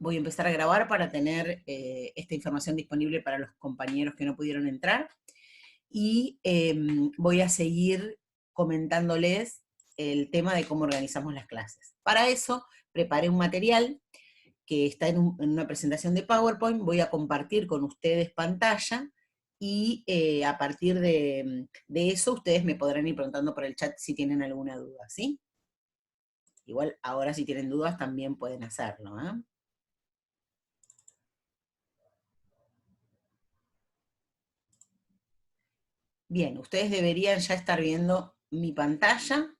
voy a empezar a grabar para tener esta información disponible para los compañeros que no pudieron entrar. Y voy a seguir comentándoles el tema de cómo organizamos las clases. Para eso, preparé un material que está en una presentación de PowerPoint, voy a compartir con ustedes pantalla, y a partir de eso ustedes me podrán ir preguntando por el chat si tienen alguna duda, ¿sí? Igual ahora si tienen dudas también pueden hacerlo, ¿eh? Bien, ustedes deberían ya estar viendo mi pantalla.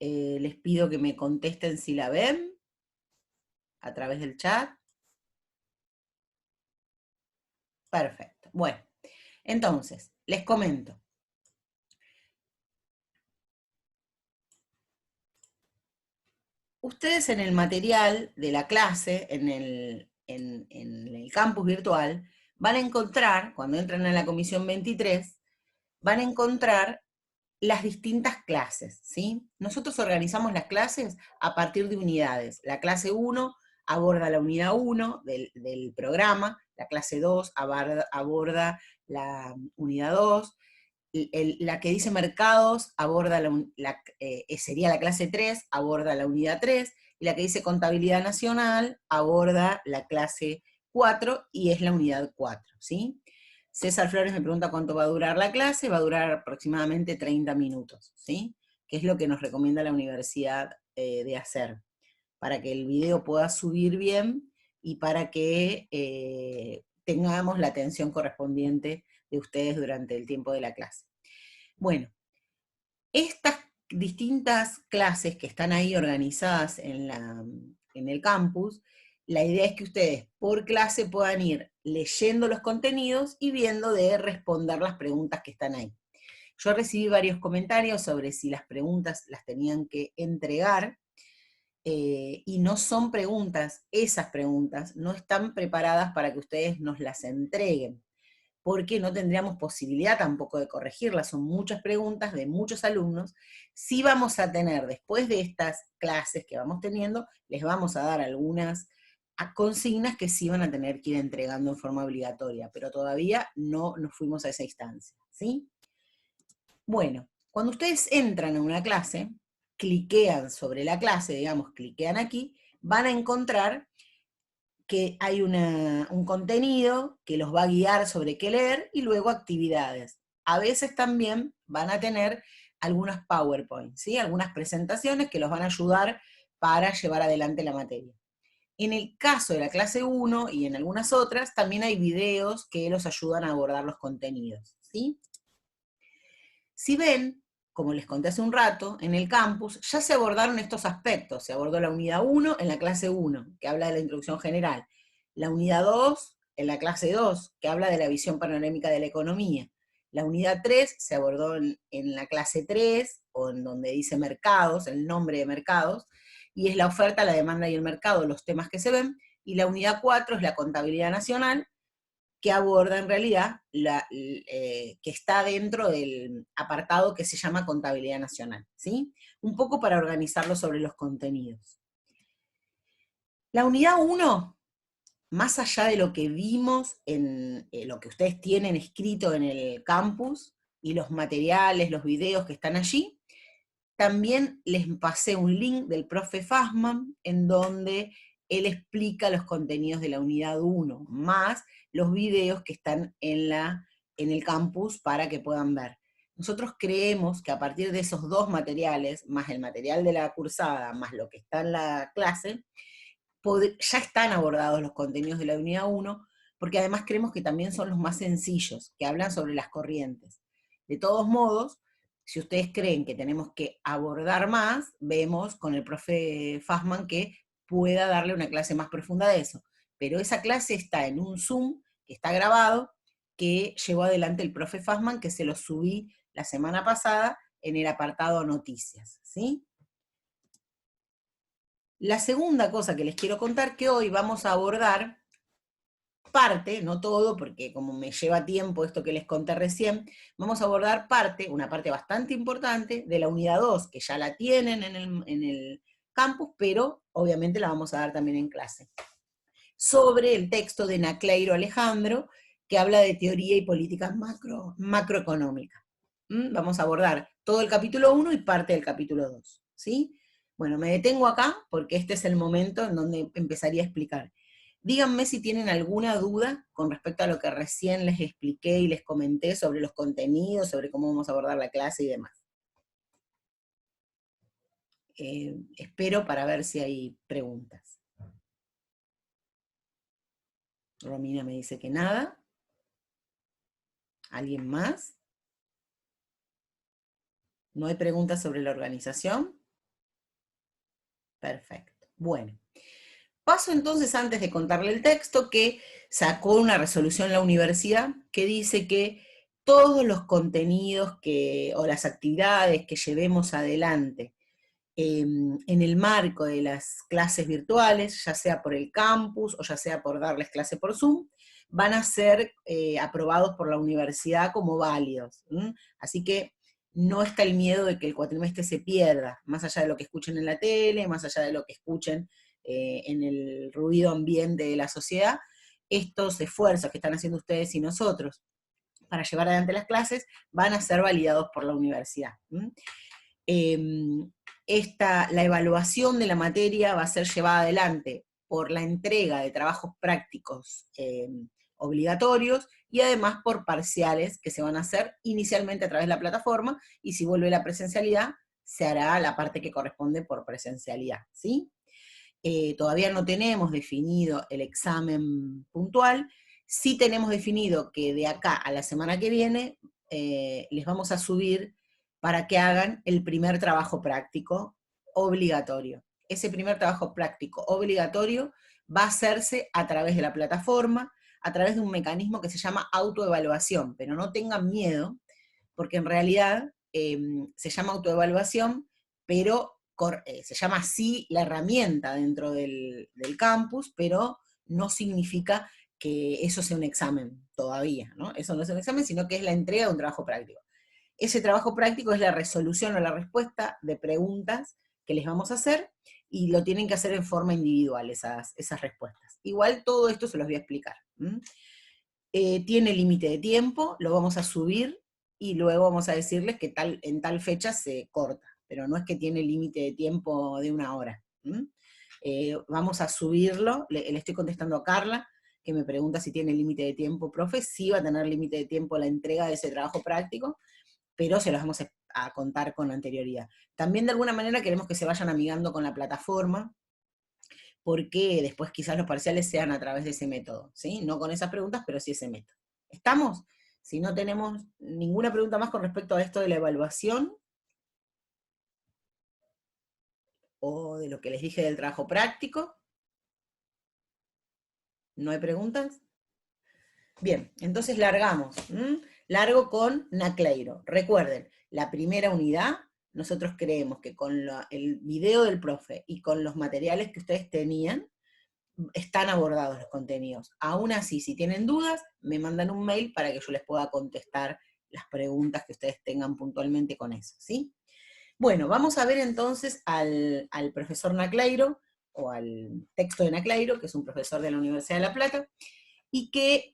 Les pido que me contesten si la ven a través del chat. Perfecto. Bueno, entonces, les comento. Ustedes en el material de la clase, en el campus virtual, van a encontrar, cuando entran a la comisión 23, van a encontrar las distintas clases, ¿sí? Nosotros organizamos las clases a partir de unidades. La clase 1 aborda la unidad 1 del programa, la clase 2 aborda la unidad 2, la que dice mercados aborda sería la clase 3, aborda la unidad 3, y la que dice contabilidad nacional aborda la clase 4 y es la unidad 4, ¿sí? César Flores me pregunta cuánto va a durar la clase. Va a durar aproximadamente 30 minutos, ¿sí? Que es lo que nos recomienda la universidad de hacer, para que el video pueda subir bien y para que tengamos la atención correspondiente de ustedes durante el tiempo de la clase. Bueno, estas distintas clases que están ahí organizadas en el campus, la idea es que ustedes por clase puedan ir leyendo los contenidos y viendo de responder las preguntas que están ahí. Yo recibí varios comentarios sobre si las preguntas las tenían que entregar, y no son preguntas, esas preguntas no están preparadas para que ustedes nos las entreguen, porque no tendríamos posibilidad tampoco de corregirlas, son muchas preguntas de muchos alumnos. Sí vamos a tener, después de estas clases que vamos teniendo, les vamos a dar algunas consignas que sí van a tener que ir entregando en forma obligatoria, pero todavía no nos fuimos a esa instancia, ¿sí? Bueno, cuando ustedes entran a una clase, cliquean sobre la clase, digamos, cliquean aquí, van a encontrar que hay un contenido que los va a guiar sobre qué leer, y luego actividades. A veces también van a tener algunas PowerPoint, ¿sí? Algunas presentaciones que los van a ayudar para llevar adelante la materia. En el caso de la clase 1 y en algunas otras, también hay videos que los ayudan a abordar los contenidos, ¿sí? Si ven, como les conté hace un rato, en el campus ya se abordaron estos aspectos. Se abordó la unidad 1 en la clase 1, que habla de la introducción general. La unidad 2 en la clase 2, que habla de la visión panorámica de la economía. La unidad 3 se abordó en la clase 3, o en donde dice mercados, el nombre de mercados, y es la oferta, la demanda y el mercado, los temas que se ven. Y la unidad 4 es la contabilidad nacional, que aborda en realidad, que está dentro del apartado que se llama contabilidad nacional, ¿sí? Un poco para organizarlo sobre los contenidos. La unidad 1, más allá de lo que vimos en lo que ustedes tienen escrito en el campus, y los materiales, los videos que están allí, también les pasé un link del profe Fassman, en donde él explica los contenidos de la unidad 1, más los videos que están en el campus para que puedan ver. Nosotros creemos que a partir de esos dos materiales, más el material de la cursada, más lo que está en la clase, ya están abordados los contenidos de la unidad 1, porque además creemos que también son los más sencillos, que hablan sobre las corrientes. De todos modos, si ustedes creen que tenemos que abordar más, vemos con el profe Fassman que pueda darle una clase más profunda de eso. Pero esa clase está en un Zoom, que está grabado, que llevó adelante el profe Fassman, que se lo subí la semana pasada en el apartado noticias, ¿sí? La segunda cosa que les quiero contar, que hoy vamos a abordar parte, no todo, porque como me lleva tiempo esto que les conté recién, vamos a abordar una parte bastante importante de la unidad 2, que ya la tienen en el campus, pero obviamente la vamos a dar también en clase. sobre el texto de Nacleiro Alejandro, que habla de teoría y políticas macroeconómicas. Vamos a abordar todo el capítulo 1 y parte del capítulo 2, ¿sí? Bueno, me detengo acá porque este es el momento en donde empezaría a explicar. Díganme si tienen alguna duda con respecto a lo que recién les expliqué y les comenté sobre los contenidos, sobre cómo vamos a abordar la clase y demás. Espero para ver si hay preguntas. Romina me dice que nada. ¿Alguien más? ¿No hay preguntas sobre la organización? Perfecto. Bueno. Paso entonces, antes de contarle el texto, que sacó una resolución la universidad que dice que todos los contenidos o las actividades que llevemos adelante en el marco de las clases virtuales, ya sea por el campus o ya sea por darles clase por Zoom, van a ser aprobados por la universidad como válidos. Así que no está el miedo de que el cuatrimestre se pierda, más allá de lo que escuchen en la tele, más allá de lo que escuchen en el ruido ambiente de la sociedad. Estos esfuerzos que están haciendo ustedes y nosotros para llevar adelante las clases van a ser validados por la universidad. La evaluación de la materia va a ser llevada adelante por la entrega de trabajos prácticos obligatorios y además por parciales que se van a hacer inicialmente a través de la plataforma, y si vuelve la presencialidad, se hará la parte que corresponde por presencialidad, ¿sí? Todavía no tenemos definido el examen puntual, sí tenemos definido que de acá a la semana que viene les vamos a subir para que hagan el primer trabajo práctico obligatorio. Ese primer trabajo práctico obligatorio va a hacerse a través de la plataforma, a través de un mecanismo que se llama autoevaluación, pero no tengan miedo, porque en realidad se llama autoevaluación, pero se llama así la herramienta dentro del campus, pero no significa que eso sea un examen todavía, ¿no? Eso no es un examen, sino que es la entrega de un trabajo práctico. Ese trabajo práctico es la resolución o la respuesta de preguntas que les vamos a hacer, y lo tienen que hacer en forma individual esas respuestas. Igual todo esto se los voy a explicar. Tiene límite de tiempo, lo vamos a subir, y luego vamos a decirles que en tal fecha se corta, pero no es que tiene límite de tiempo de 1 hora. Vamos a subirlo, le estoy contestando a Carla, que me pregunta si tiene límite de tiempo. Profe, sí va a tener límite de tiempo la entrega de ese trabajo práctico, pero se los vamos a contar con anterioridad. También de alguna manera queremos que se vayan amigando con la plataforma, porque después quizás los parciales sean a través de ese método, ¿sí? No con esas preguntas, pero sí ese método. ¿Estamos? Si no tenemos ninguna pregunta más con respecto a esto de la evaluación, o de lo que les dije del trabajo práctico, ¿no hay preguntas? Bien, entonces largamos. Largo con Nacleiro. Recuerden, la primera unidad, nosotros creemos que con el video del profe y con los materiales que ustedes tenían, están abordados los contenidos. Aún así, si tienen dudas, me mandan un mail para que yo les pueda contestar las preguntas que ustedes tengan puntualmente con eso, ¿sí? Bueno, vamos a ver entonces al profesor Nacleiro, o al texto de Nacleiro, que es un profesor de la Universidad de La Plata, y que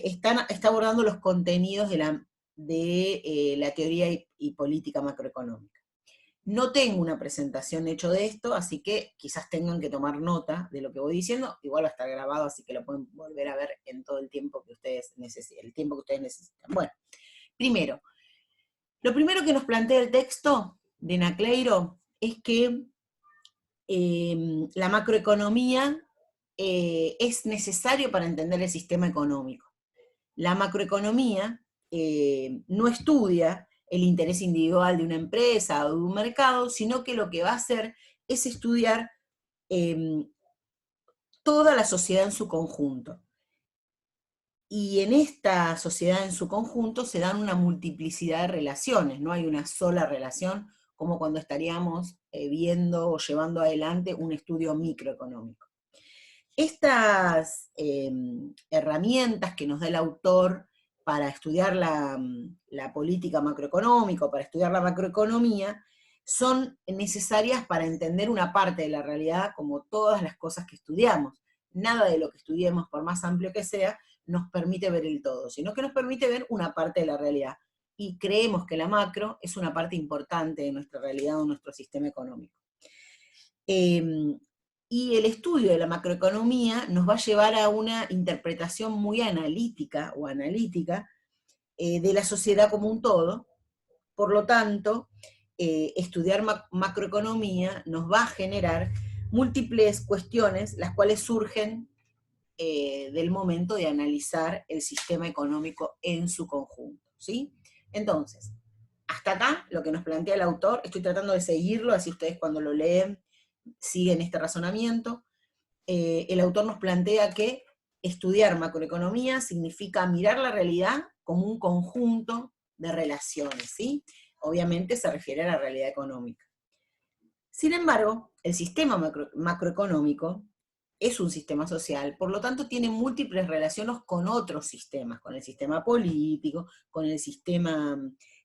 está abordando los contenidos de la teoría y política macroeconómica. No tengo una presentación hecha de esto, así que quizás tengan que tomar nota de lo que voy diciendo. Igual va a estar grabado, así que lo pueden volver a ver en todo el tiempo que ustedes necesiten, Bueno, lo primero que nos plantea el texto de Nacleiro es que la macroeconomía es necesario para entender el sistema económico. La macroeconomía no estudia el interés individual de una empresa o de un mercado, sino que lo que va a hacer es estudiar toda la sociedad en su conjunto. Y en esta sociedad en su conjunto se dan una multiplicidad de relaciones, no hay una sola relación, como cuando estaríamos viendo o llevando adelante un estudio microeconómico. Estas herramientas que nos da el autor para estudiar la política macroeconómica, para estudiar la macroeconomía, son necesarias para entender una parte de la realidad, como todas las cosas que estudiamos. nada de lo que estudiemos, por más amplio que sea, nos permite ver el todo, sino que nos permite ver una parte de la realidad. Y creemos que la macro es una parte importante de nuestra realidad o nuestro sistema económico. Y el estudio de la macroeconomía nos va a llevar a una interpretación muy analítica o analítica de la sociedad como un todo. Por lo tanto, estudiar macroeconomía nos va a generar múltiples cuestiones, las cuales surgen del momento de analizar el sistema económico en su conjunto, ¿sí? Entonces, hasta acá lo que nos plantea el autor, estoy tratando de seguirlo, así ustedes cuando lo leen siguen este razonamiento. El autor nos plantea que estudiar macroeconomía significa mirar la realidad como un conjunto de relaciones, ¿sí? Obviamente se refiere a la realidad económica. Sin embargo, el sistema macroeconómico es un sistema social, por lo tanto tiene múltiples relaciones con otros sistemas, con el sistema político, con el sistema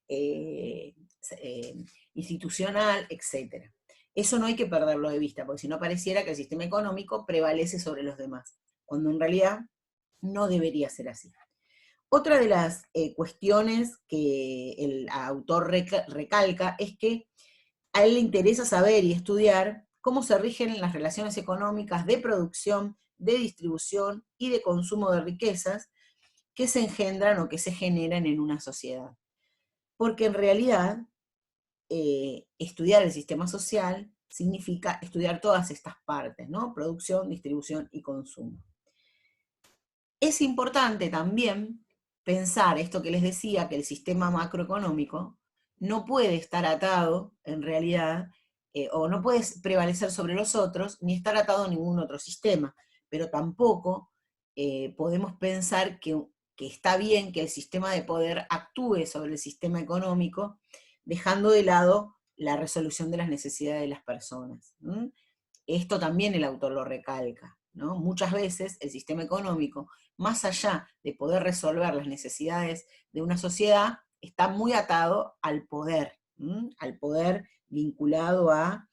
eh, institucional, etc. Eso no hay que perderlo de vista, porque si no pareciera que el sistema económico prevalece sobre los demás, cuando en realidad no debería ser así. Otra de las cuestiones que el autor recalca es que a él le interesa saber y estudiar cómo se rigen las relaciones económicas de producción, de distribución y de consumo de riquezas que se engendran o que se generan en una sociedad. Porque en realidad, estudiar el sistema social significa estudiar todas estas partes, ¿no? Producción, distribución y consumo. Es importante también pensar esto que les decía, que el sistema macroeconómico no puede estar atado, en realidad, o no puede prevalecer sobre los otros, ni estar atado a ningún otro sistema, pero tampoco podemos pensar que está bien que el sistema de poder actúe sobre el sistema económico, dejando de lado la resolución de las necesidades de las personas. Esto también el autor lo recalca, ¿no? Muchas veces el sistema económico, más allá de poder resolver las necesidades de una sociedad, está muy atado al poder vinculado a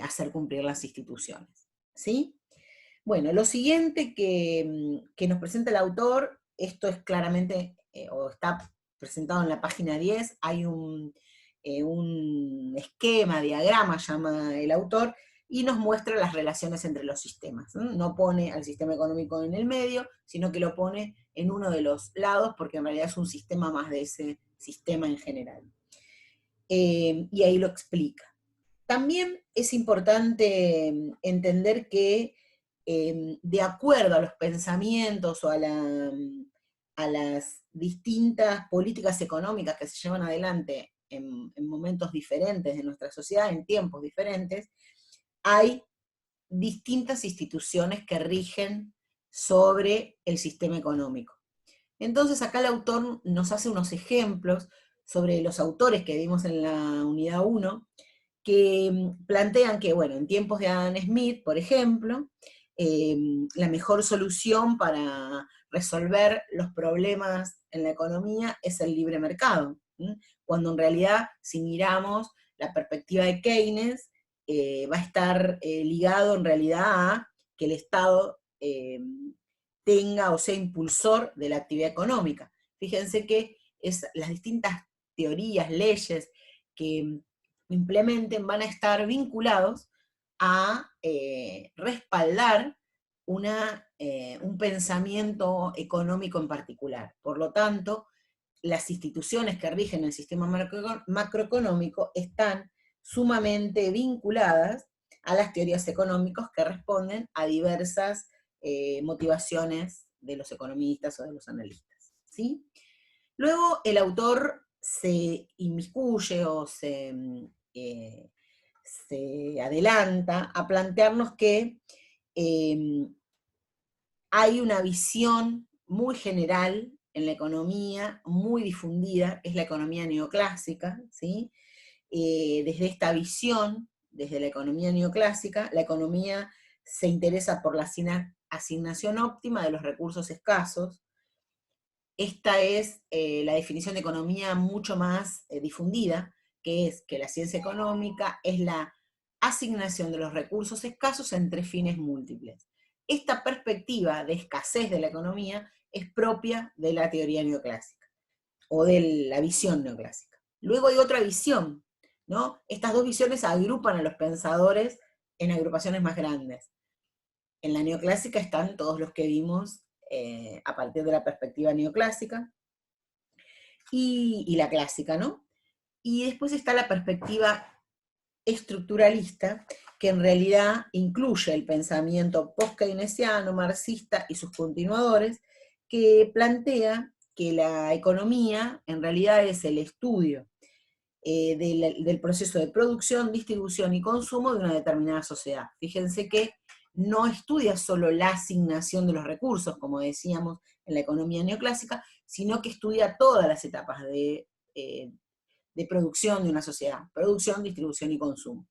hacer cumplir las instituciones, ¿sí? Bueno, lo siguiente que nos presenta el autor, esto es claramente, o está presentado en la página 10, hay un esquema, diagrama, llama el autor, y nos muestra las relaciones entre los sistemas. No pone al sistema económico en el medio, sino que lo pone en uno de los lados, porque en realidad es un sistema más de ese sistema en general. Y ahí lo explica. También es importante entender que de acuerdo a los pensamientos o a las distintas políticas económicas que se llevan adelante en momentos diferentes de nuestra sociedad, en tiempos diferentes, hay distintas instituciones que rigen sobre el sistema económico. Entonces acá el autor nos hace unos ejemplos sobre los autores que vimos en la unidad 1, que plantean que, bueno, en tiempos de Adam Smith, por ejemplo, la mejor solución para resolver los problemas en la economía es el libre mercado, cuando en realidad, si miramos la perspectiva de Keynes, va a estar ligado en realidad a que el Estado tenga o sea impulsor de la actividad económica. Fíjense que las distintas teorías, leyes que implementen van a estar vinculados a respaldar un pensamiento económico en particular. Por lo tanto, las instituciones que rigen el sistema macroeconómico están sumamente vinculadas a las teorías económicas que responden a diversas motivaciones de los economistas o de los analistas, ¿sí? Luego el autor se inmiscuye o se adelanta a plantearnos que hay una visión muy general en la economía, muy difundida, es la economía neoclásica, ¿sí? Desde esta visión, desde la economía neoclásica, la economía se interesa por la asignación óptima de los recursos escasos. Esta es la definición de economía mucho más difundida, que es que la ciencia económica es la asignación de los recursos escasos entre fines múltiples. esta perspectiva de escasez de la economía es propia de la teoría neoclásica, o de la visión neoclásica. Luego hay otra visión, ¿no? Estas dos visiones agrupan a los pensadores en agrupaciones más grandes. En la neoclásica están todos los que vimos a partir de la perspectiva neoclásica, y la clásica, ¿no? Y después está la perspectiva estructuralista, que en realidad incluye el pensamiento post-keynesiano, marxista y sus continuadores, que plantea que la economía en realidad es el estudio del proceso de producción, distribución y consumo de una determinada sociedad. Fíjense que no estudia solo la asignación de los recursos, como decíamos en la economía neoclásica, sino que estudia todas las etapas de producción de una sociedad: producción, distribución y consumo.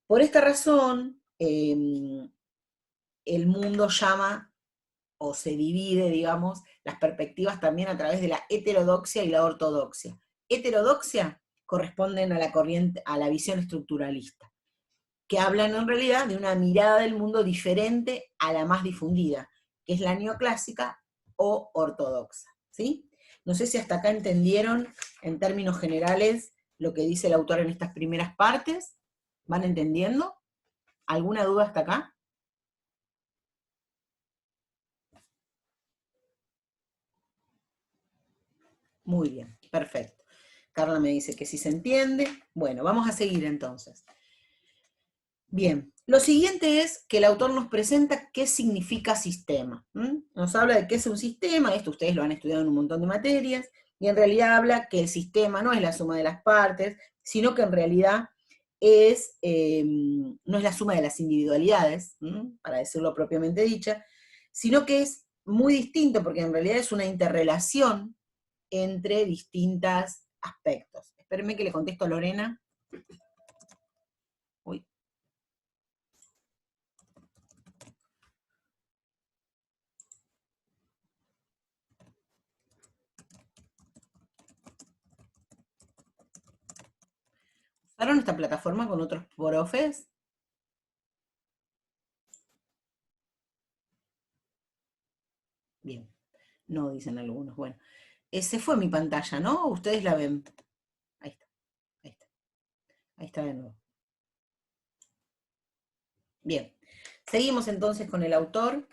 Por esta razón, el mundo llama, o se divide, digamos, las perspectivas también a través de la heterodoxia y la ortodoxia. Heterodoxia corresponden a la corriente, a la visión estructuralista, que hablan en realidad de una mirada del mundo diferente a la más difundida, que es la neoclásica o ortodoxa, ¿sí? No sé si hasta acá entendieron, en términos generales, lo que dice el autor en estas primeras partes. ¿Van entendiendo? ¿Alguna duda hasta acá? Muy bien, perfecto. Carla me dice que sí se entiende. Bueno, vamos a seguir entonces. Bien, lo siguiente es que el autor nos presenta qué significa sistema. Nos habla de qué es un sistema, esto ustedes lo han estudiado en un montón de materias, y en realidad habla que el sistema no es la suma de las partes, sino que en realidad no es la suma de las individualidades, para decirlo propiamente dicha, sino que es muy distinto, porque en realidad es una interrelación entre distintos aspectos. Espérenme que le contesto a Lorena. Uy. ¿Usaron esta plataforma con otros profes? Bien, no dicen algunos. Bueno, ese fue mi pantalla, ¿no? Ustedes la ven. Ahí está, ahí está. Ahí está de nuevo. Bien, seguimos entonces con el autor.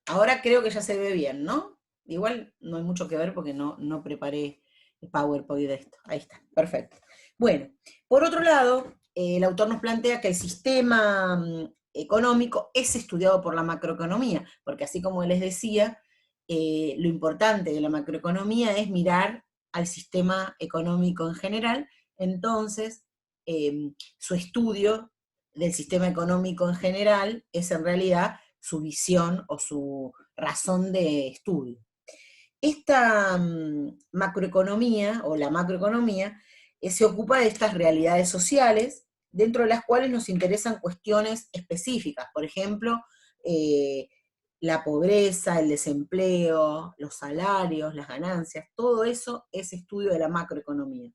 Ahora creo que ya se ve bien, ¿no? Igual no hay mucho que ver porque no preparé el PowerPoint de esto. Ahí está, perfecto. Bueno, por otro lado, el autor nos plantea que el sistema económico es estudiado por la macroeconomía, porque así como les decía, lo importante de la macroeconomía es mirar al sistema económico en general. Entonces, su estudio del sistema económico en general es en realidad su visión o su razón de estudio. Esta macroeconomía, o la macroeconomía, se ocupa de estas realidades sociales, dentro de las cuales nos interesan cuestiones específicas, por ejemplo, la pobreza, el desempleo, los salarios, las ganancias, todo eso es estudio de la macroeconomía.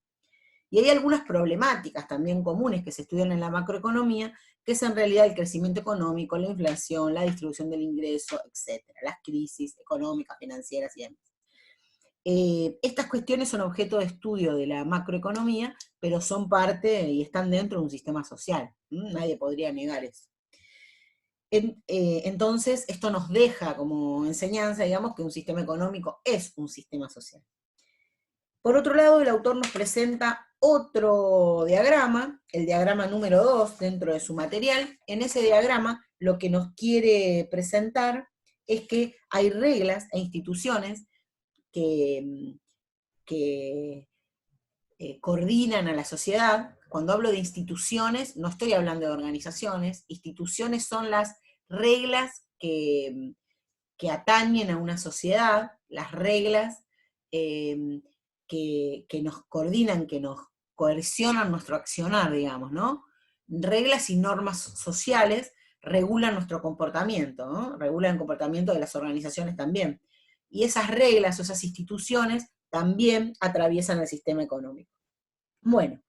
Y hay algunas problemáticas también comunes que se estudian en la macroeconomía, que es en realidad el crecimiento económico, la inflación, la distribución del ingreso, etcétera, las crisis económicas, financieras y demás. Estas cuestiones son objeto de estudio de la macroeconomía, pero son parte y están dentro de un sistema social. Nadie podría negar eso. Entonces, esto nos deja como enseñanza, digamos, que un sistema económico es un sistema social. Por otro lado, el autor nos presenta otro diagrama, el diagrama número 2 dentro de su material. En ese diagrama lo que nos quiere presentar es que hay reglas e instituciones que coordinan a la sociedad. Cuando hablo de instituciones, no estoy hablando de organizaciones. Instituciones son las reglas que atañen a una sociedad, las reglas que nos coordinan, que nos coercionan nuestro accionar, digamos, ¿no? Reglas y normas sociales regulan nuestro comportamiento, ¿no? Regulan el comportamiento de las organizaciones también. Y esas reglas o esas instituciones también atraviesan el sistema económico. Bueno,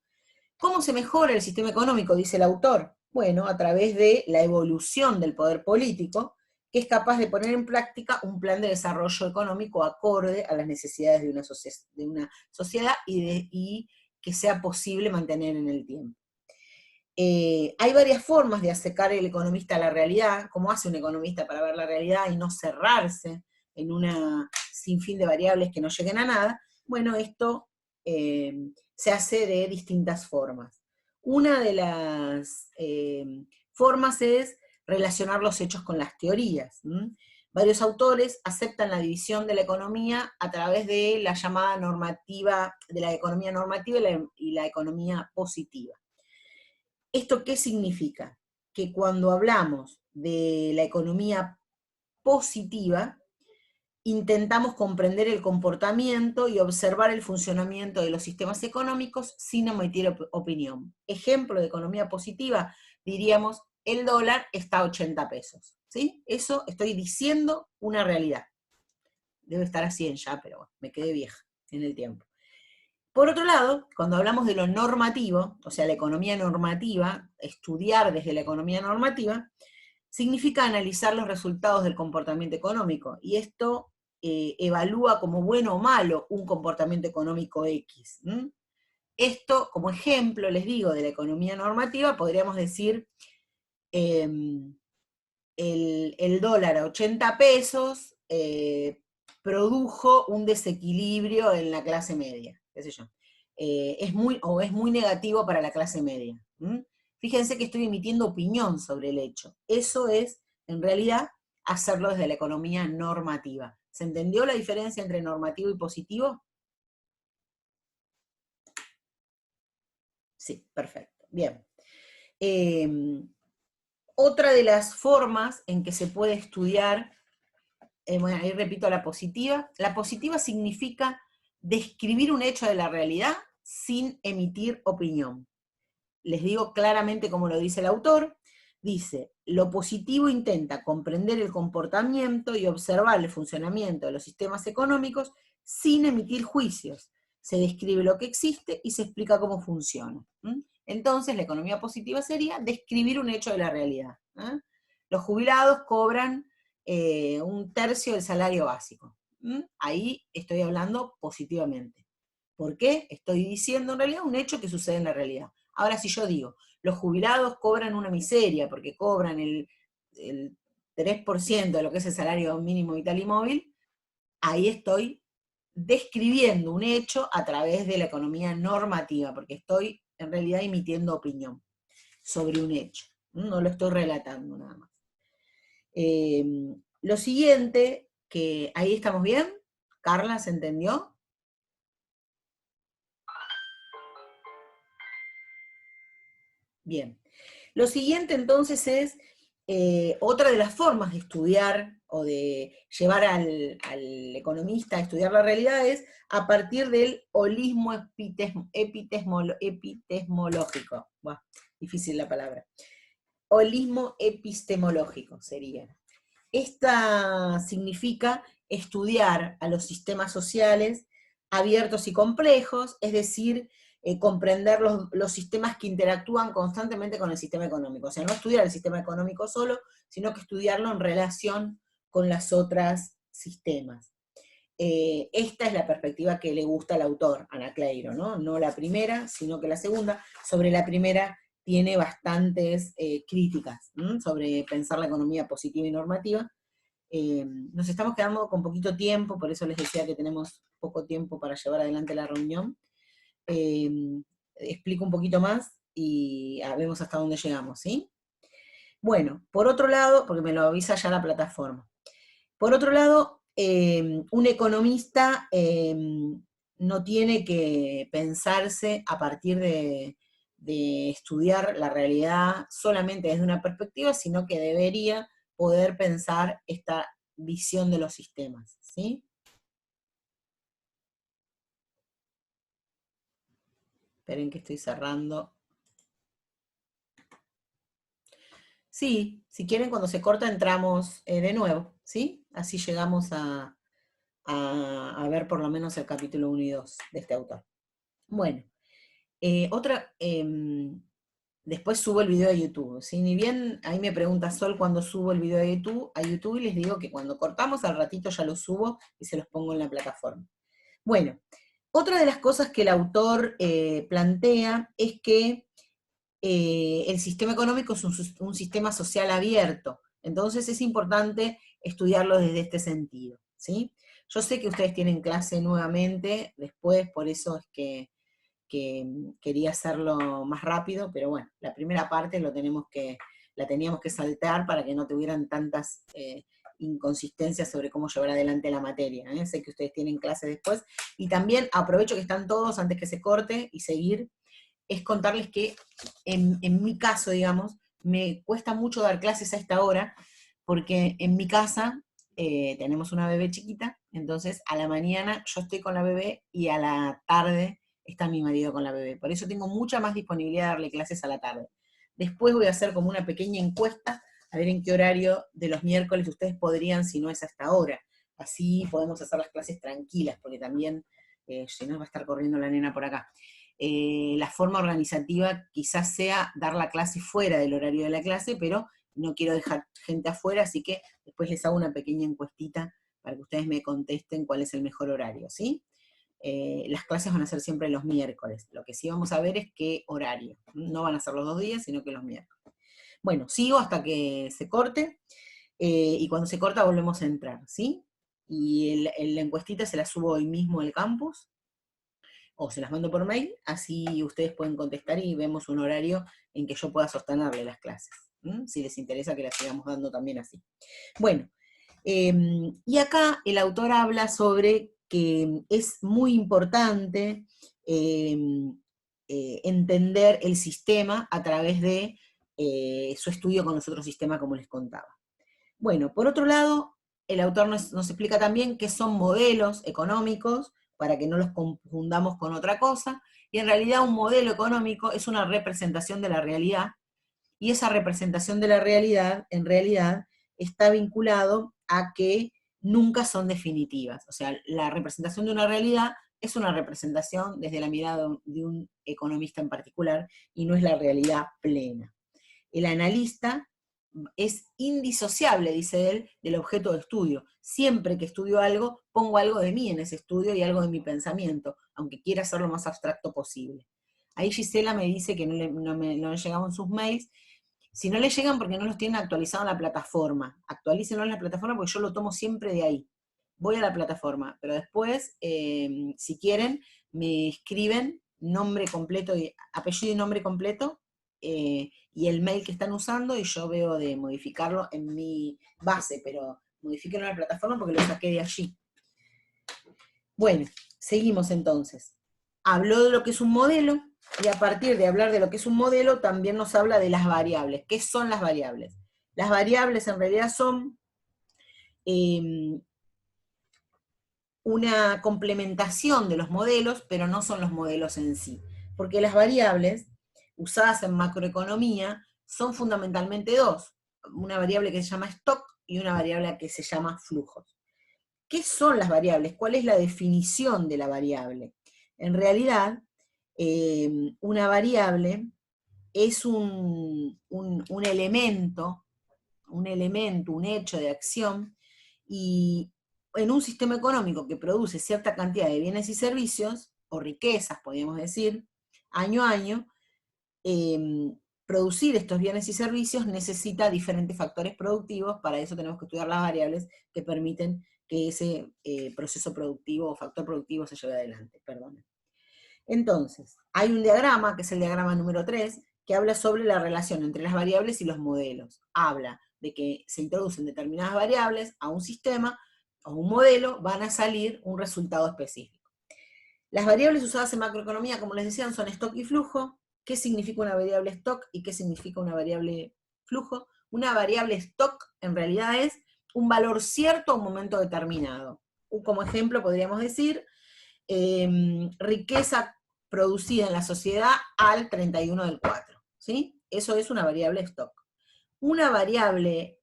¿cómo se mejora el sistema económico? Dice el autor. Bueno, a través de la evolución del poder político, que es capaz de poner en práctica un plan de desarrollo económico acorde a las necesidades de una sociedad y que sea posible mantener en el tiempo. Hay varias formas de acercar el economista a la realidad, como hace un economista para ver la realidad y no cerrarse en una sinfín de variables que no lleguen a nada. Bueno, esto se hace de distintas formas. Una de las formas es relacionar los hechos con las teorías. Varios autores aceptan la división de la economía a través de la llamada normativa, de la economía normativa y la economía positiva. ¿Esto qué significa? Que cuando hablamos de la economía positiva, intentamos comprender el comportamiento y observar el funcionamiento de los sistemas económicos sin emitir opinión. Ejemplo de economía positiva, diríamos, el dólar está a 80 pesos. ¿Sí? Eso estoy diciendo una realidad. Debe estar a 100 ya, pero bueno, me quedé vieja en el tiempo. Por otro lado, cuando hablamos de lo normativo, o sea, la economía normativa, estudiar desde la economía normativa, significa analizar los resultados del comportamiento económico, y esto evalúa como bueno o malo un comportamiento económico X. Esto, como ejemplo, les digo, de la economía normativa, podríamos decir el dólar a 80 pesos produjo un desequilibrio en la clase media, qué sé yo. Es muy negativo para la clase media. Fíjense que estoy emitiendo opinión sobre el hecho. Eso es, en realidad, hacerlo desde la economía normativa. ¿Se entendió la diferencia entre normativo y positivo? Sí, perfecto. Bien. Otra de las formas en que se puede estudiar, bueno, ahí repito la positiva significa describir un hecho de la realidad sin emitir opinión. Les digo claramente como lo dice el autor, dice, lo positivo intenta comprender el comportamiento y observar el funcionamiento de los sistemas económicos sin emitir juicios. Se describe lo que existe y se explica cómo funciona. Entonces, la economía positiva sería describir un hecho de la realidad. Los jubilados cobran un tercio del salario básico. Ahí estoy hablando positivamente. ¿Por qué? Estoy diciendo en realidad un hecho que sucede en la realidad. Ahora, si yo digo, los jubilados cobran una miseria porque cobran el 3% de lo que es el salario mínimo vital y móvil, ahí estoy describiendo un hecho a través de la economía normativa, porque estoy en realidad emitiendo opinión sobre un hecho. No lo estoy relatando nada más. Lo siguiente, que ahí estamos bien, Carla, ¿se entendió? Bien. Lo siguiente entonces es otra de las formas de estudiar o de llevar al economista a estudiar la realidad es a partir del holismo epistemológico. Buah, difícil la palabra. Holismo epistemológico sería. Esta significa estudiar a los sistemas sociales abiertos y complejos, es decir, comprender los sistemas que interactúan constantemente con el sistema económico. O sea, no estudiar el sistema económico solo, sino que estudiarlo en relación con las otras sistemas. Esta es la perspectiva que le gusta al autor, Anacleiro, ¿no? No la primera, sino que la segunda. Sobre la primera tiene bastantes críticas sobre pensar la economía positiva y normativa. Nos estamos quedando con poquito tiempo, por eso les decía que tenemos poco tiempo para llevar adelante la reunión. Explico un poquito más y vemos hasta dónde llegamos, ¿sí? Bueno, por otro lado, porque me lo avisa ya la plataforma, por otro lado, un economista no tiene que pensarse a partir de estudiar la realidad solamente desde una perspectiva, sino que debería poder pensar esta visión de los sistemas, ¿sí? Esperen que estoy cerrando. Sí, si quieren cuando se corta entramos de nuevo, ¿sí? Así llegamos a ver por lo menos el capítulo 1 y 2 de este autor. Bueno, otra, después subo el video a YouTube, ¿sí? Ni bien, ahí me pregunta Sol cuando subo el video a YouTube y les digo que cuando cortamos al ratito ya lo subo y se los pongo en la plataforma. Bueno, otra de las cosas que el autor plantea es que el sistema económico es un sistema social abierto, entonces es importante estudiarlo desde este sentido, ¿sí? Yo sé que ustedes tienen clase nuevamente después, por eso es que quería hacerlo más rápido, pero bueno, la primera parte la teníamos que saltar para que no tuvieran tantas inconsistencias sobre cómo llevar adelante la materia. Sé que ustedes tienen clase después, y también aprovecho que están todos antes que se corte y seguir, es contarles que en mi caso, digamos, me cuesta mucho dar clases a esta hora, porque en mi casa tenemos una bebé chiquita, entonces a la mañana yo estoy con la bebé y a la tarde está mi marido con la bebé. Por eso tengo mucha más disponibilidad de darle clases a la tarde. Después voy a hacer como una pequeña encuesta, a ver en qué horario de los miércoles ustedes podrían, si no es hasta ahora. Así podemos hacer las clases tranquilas, porque también, si no, va a estar corriendo la nena por acá. La forma organizativa quizás sea dar la clase fuera del horario de la clase, pero no quiero dejar gente afuera, así que después les hago una pequeña encuestita para que ustedes me contesten cuál es el mejor horario, ¿sí? Las clases van a ser siempre los miércoles, lo que sí vamos a ver es qué horario, no van a ser los 2 días, sino que los miércoles. Bueno, sigo hasta que se corte, y cuando se corta volvemos a entrar, ¿sí? Y la encuestita se la subo hoy mismo al campus, o se las mando por mail, así ustedes pueden contestar y vemos un horario en que yo pueda sostenerle las clases, si les interesa que las sigamos dando también así. Bueno, y acá el autor habla sobre que es muy importante entender el sistema a través de su estudio con los otros sistemas, como les contaba. Bueno, por otro lado, el autor nos explica también qué son modelos económicos, para que no los confundamos con otra cosa, y en realidad un modelo económico es una representación de la realidad, y esa representación de la realidad, en realidad, está vinculado a que nunca son definitivas. O sea, la representación de una realidad es una representación desde la mirada de un economista en particular, y no es la realidad plena. El analista es indisociable, dice él, del objeto de estudio. Siempre que estudio algo, pongo algo de mí en ese estudio y algo de mi pensamiento, aunque quiera ser lo más abstracto posible. Ahí Gisela me dice que no le llegaban sus mails. Si no le llegan, porque no los tienen actualizados en la plataforma. Actualícenlo en la plataforma porque yo lo tomo siempre de ahí. Voy a la plataforma, pero después, si quieren, me escriben nombre completo, apellido y nombre completo, y el mail que están usando, y yo veo de modificarlo en mi base, pero modifíquenlo en la plataforma porque lo saqué de allí. Bueno, seguimos entonces. Habló de lo que es un modelo, y a partir de hablar de lo que es un modelo, también nos habla de las variables. ¿Qué son las variables? Las variables en realidad son una complementación de los modelos, pero no son los modelos en sí. Porque las variables usadas en macroeconomía son fundamentalmente dos. Una variable que se llama stock y una variable que se llama flujos. ¿Qué son las variables? ¿Cuál es la definición de la variable? En realidad, una variable es un elemento, un hecho de acción, y en un sistema económico que produce cierta cantidad de bienes y servicios, o riquezas, podríamos decir, año a año, producir estos bienes y servicios necesita diferentes factores productivos. Para eso tenemos que estudiar las variables que permiten que ese proceso productivo o factor productivo se lleve adelante. Perdón. Entonces, hay un diagrama, que es el diagrama número 3, que habla sobre la relación entre las variables y los modelos. Habla de que se introducen determinadas variables a un sistema o un modelo, van a salir un resultado específico. Las variables usadas en macroeconomía, como les decían, son stock y flujo. ¿Qué significa una variable stock y qué significa una variable flujo? Una variable stock en realidad es un valor cierto a un momento determinado. Como ejemplo podríamos decir, riqueza producida en la sociedad al 31 del 4, ¿sí? Eso es una variable stock. Una variable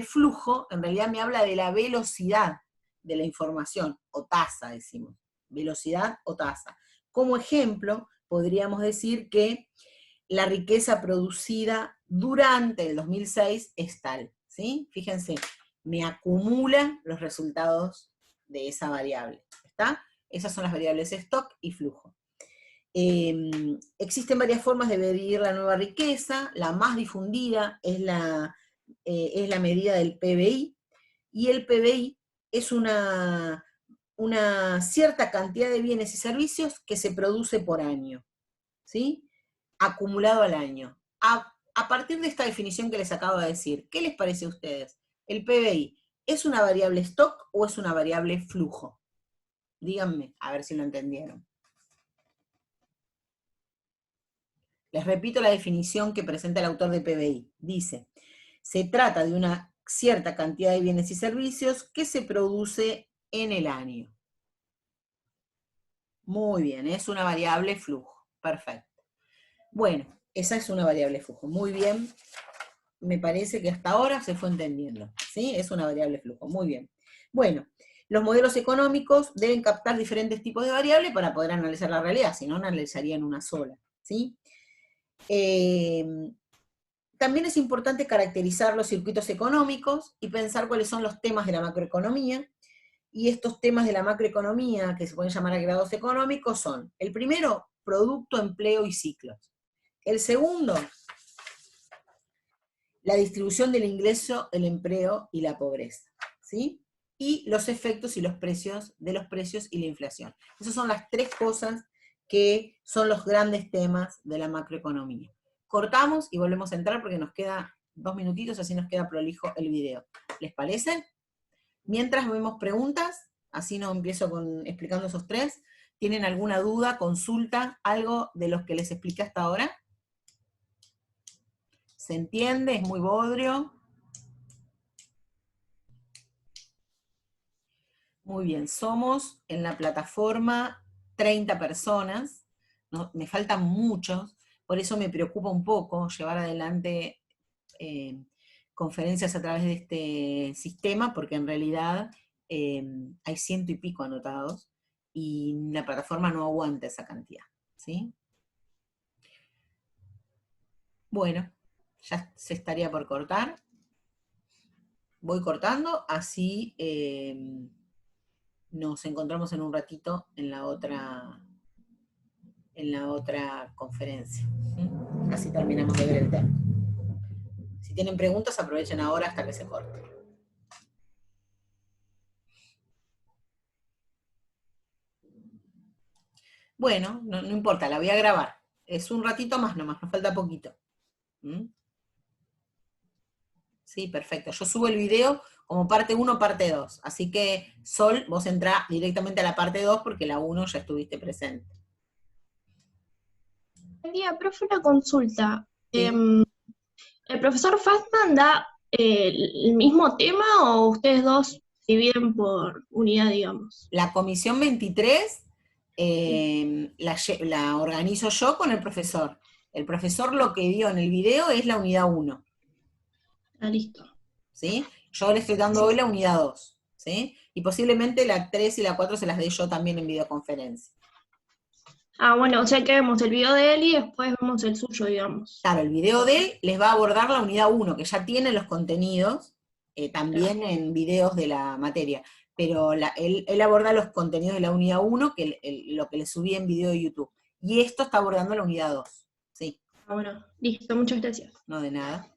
flujo, en realidad me habla de la velocidad de la información, o tasa decimos, velocidad o tasa. Como ejemplo, podríamos decir que la riqueza producida durante el 2006 es tal, ¿sí? Fíjense, me acumula los resultados de esa variable, ¿está? Esas son las variables stock y flujo. Existen varias formas de medir la nueva riqueza. La más difundida es la medida del PBI, y el PBI es una cierta cantidad de bienes y servicios que se produce por año, ¿sí? Acumulado al año. A partir de esta definición que les acabo de decir, ¿qué les parece a ustedes? ¿El PBI es una variable stock o es una variable flujo? Díganme, a ver si lo entendieron. Les repito la definición que presenta el autor de PBI. Dice, se trata de una cierta cantidad de bienes y servicios que se produce en el año. Muy bien, es una variable flujo. Perfecto. Bueno, esa es una variable flujo. Muy bien. Me parece que hasta ahora se fue entendiendo. ¿Sí? Es una variable flujo. Muy bien. Bueno, los modelos económicos deben captar diferentes tipos de variables para poder analizar la realidad, si no, analizarían una sola. ¿Sí? También es importante caracterizar los circuitos económicos y pensar cuáles son los temas de la macroeconomía. Y estos temas de la macroeconomía, que se pueden llamar agregados económicos, son: el primero, producto, empleo y ciclos. El segundo, la distribución del ingreso, el empleo y la pobreza, ¿sí? Y los efectos y los precios de los precios y la inflación. Esas son las tres cosas que son los grandes temas de la macroeconomía. Cortamos y volvemos a entrar porque nos queda 2 minutitos, así nos queda prolijo el video. ¿Les parece? Mientras vemos preguntas, así no empiezo explicando esos tres. ¿Tienen alguna duda, consulta, algo de los que les expliqué hasta ahora? ¿Se entiende? ¿Es muy bodrio? Muy bien, somos en la plataforma 30 personas, ¿no? Me faltan muchos, por eso me preocupa un poco llevar adelante conferencias a través de este sistema, porque en realidad hay 100 y pico anotados, y la plataforma no aguanta esa cantidad, ¿sí? Bueno, ya se estaría por cortar. Voy cortando, así nos encontramos en un ratito en la otra conferencia. ¿Sí? Así terminamos de ver el tema. Si tienen preguntas, aprovechen ahora hasta que se corte. Bueno, no importa, la voy a grabar. Es un ratito más nomás, nos falta poquito. ¿Mm? Sí, perfecto. Yo subo el video como parte 1, parte 2. Así que, Sol, vos entrá directamente a la parte 2 porque la 1 ya estuviste presente. Buen día, profe, una consulta. ¿Sí? ¿El profesor Fastman da el mismo tema o ustedes dos dividen por unidad, digamos? La comisión 23 Sí. la organizo yo con el profesor. El profesor lo que dio en el video es la unidad 1. Ah, listo. ¿Sí? Yo le estoy dando hoy la unidad 2, ¿sí? Y posiblemente la 3 y la 4 se las dé yo también en videoconferencia. Ah, bueno, o sea que vemos el video de él y después vemos el suyo, digamos. Claro, el video de él les va a abordar la unidad 1, que ya tiene los contenidos, Claro. también en videos de la materia, pero él aborda los contenidos de la unidad 1, que lo que le subí en video de YouTube. Y esto está abordando la unidad 2, ¿sí? Ah, bueno, listo, muchas gracias. No de nada.